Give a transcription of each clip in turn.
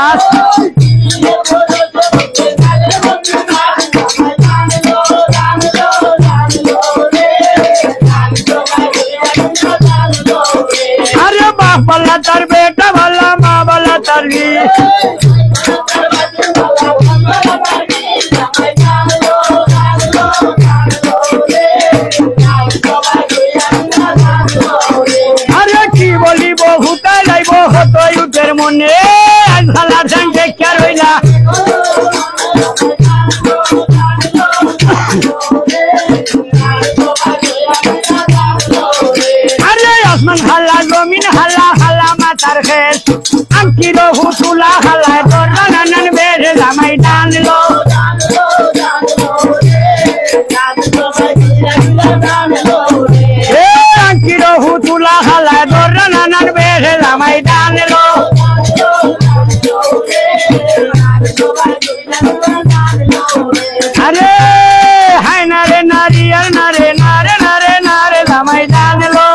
মাছ আরে বাপ বলা তার বেটা বলা মা বলা তার আরে কি বলিব হুতাই যাইব হতই উঠের মনে আজ ভালা সঙ্গে কে রইলা আরে আসমান হাল্লা জমিন হাল্লা হাল্লা মাথার খেস আংকি রহু তুলা হাল্লায় তোর নানান বেড়ে জামাই টানলো আংকি রহু তুলা হাল্লায় তোর নানান বেড়ে জামাই টানলো আরে হাই না রে নারী আর না রে না রে না রে না রে জামাই টানলো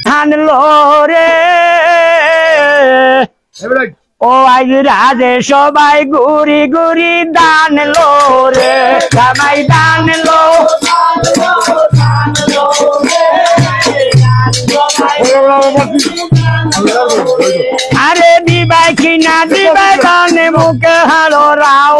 টানলো রে ও আজ রাজে সবাই ঘুরি ঘুরি দানলো রে জামাই দানলো আরে দিবাই কিনা দিবাই দানে মুখে হালো রাও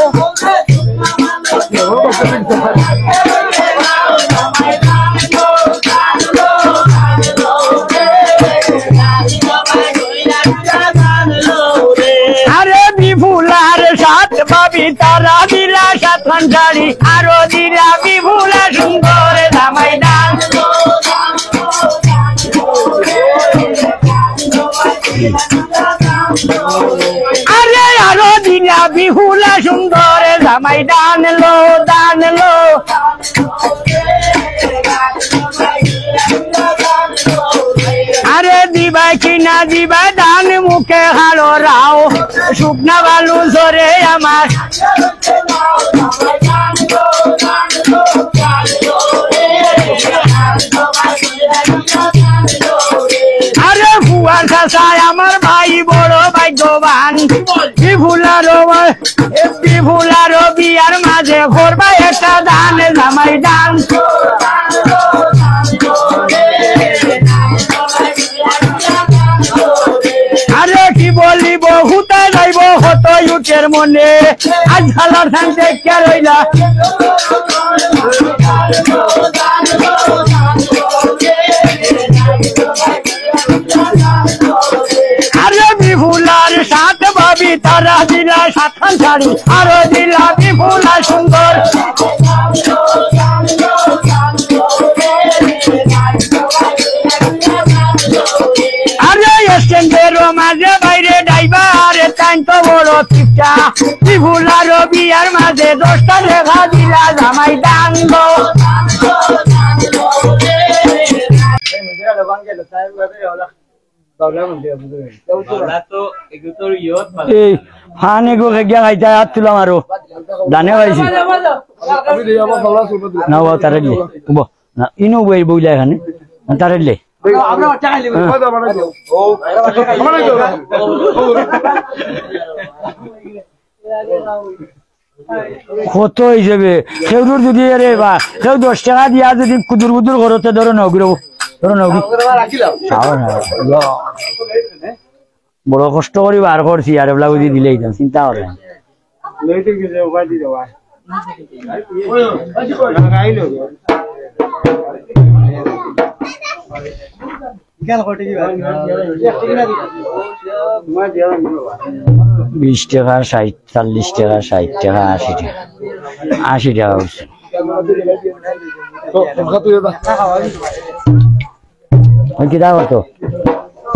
আরে বিপুলার সাত ভাবি তারা দিলা সাত ঘন্টারি আরো দিলা বিপুলা সুন্দর জামাই দান আরে আরো দিলা বিপুলা সুন্দর জামাই দানলো দানলো আরে দিবাই কিনা দিবাই দান মুখে হালো রাও শুকনা বালু জোরে আমার আরে ফুয়ার কাছায় আমার ভাই বড় ভাগ্যবান বিভুলারো বিয়ার মাঝে করবা একটা দান জামাই দান আরে কি বলিব হুতাই যাইব হত উঠের মনে আজ ভালার সাথে কে রইলা আরে বিপুলার সাত ভাবি তারা দিলা সাতখান শাড়ি আরো দিলা বিপুলা সুন্দর আরে স্ট্যান্ডের মাঝে বাইরে ড্রাইভার টাইম তো বড় পিপটা বিপুলার বিয়ার মাঝে 10টা লেখা দিলা জামাই দান গো ফানে গো গিয়া খাইতে হাত তুলাম আরো দানে পাইছি না তারা দিলে না ইনো বই বইলা এখানে তারা দিলে কত হিসেবে সেউর যদি রে বা সেউ 10 টাকা দিয়া যদি কুদুর কুদুর করতে ধরো নগরো ধরো নগরী বড় কষ্ট করি বার করছি আর এগুলা বুঝি দিলেই চিন্তা করে বিশ টাকা 60 40 টাকা 60 টাকা 80 টাকা হচ্ছে কি দাও তো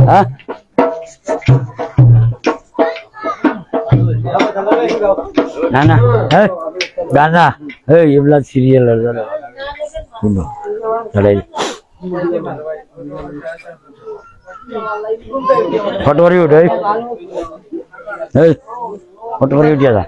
হ্যাঁ না না গানা এগুলা সিরিয়াল ফটোরি উঠে ফটোরি উঠিয়া যা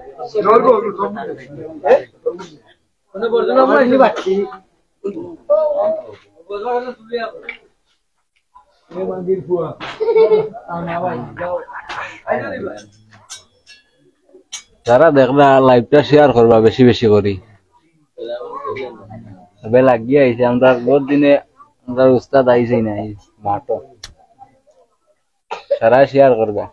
যারা দেখবা লাইভটা শেয়ার করবা বেশি বেশি করি সবাই লাগিয়ে আইছে আমরা বহুত দিনে আমরা উস্তাদ আইছে না মাঠো সারা শেয়ার করবা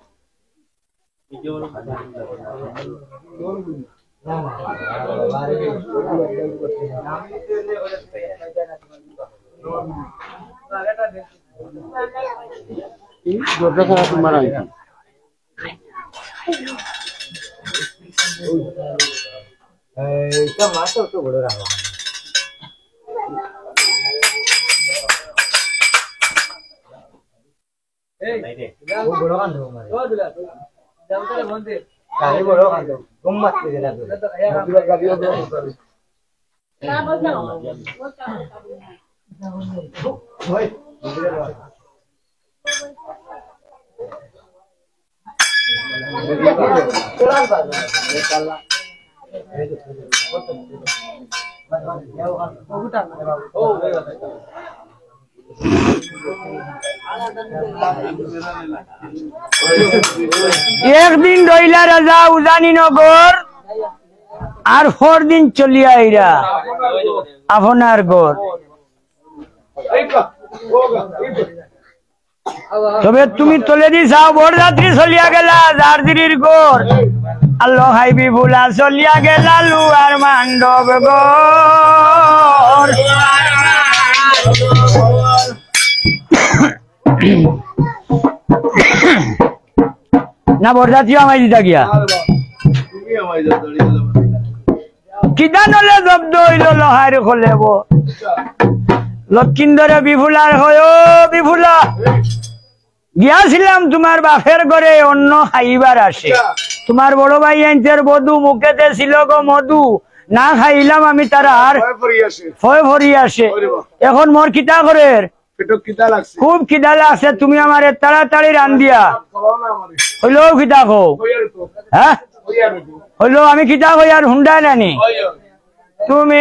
একদিন রইলা রাজা উজানি নগর আর 4 দিন চলিয়া আইরা আপনার ঘর তবে তুমি তলে দি যাও বরযাত্রী চলিয়া গেলা জারদির ঘর আল্লাহ হাইবি ভুলা চলিয়া গেলা লুয়ার মান্ডব ঘর না বরযাত্রী আমায় দিতা গিয়া কিদা নলে জব্দ হইল লোহার খলেব লক্ষিন্দরে বিফুলার হয় বিফুলা গিয়াছিলাম তোমার বাপের ঘরে অন্য খাইবার আসে তোমার বড় ভাই আনতের বধু মুখেতে ছিল গো মধু না খাইলাম আমি তার আর ভয় ভরি আসে এখন মোর কিতা করে খুব খিদা লাগছে তুমি আমার তাড়াতাড়ি রান্ধিয়া হইলেও খিদা খো হ্যাঁ হইলো আমি খিদা কই আর হুন্ডা নানি তুমি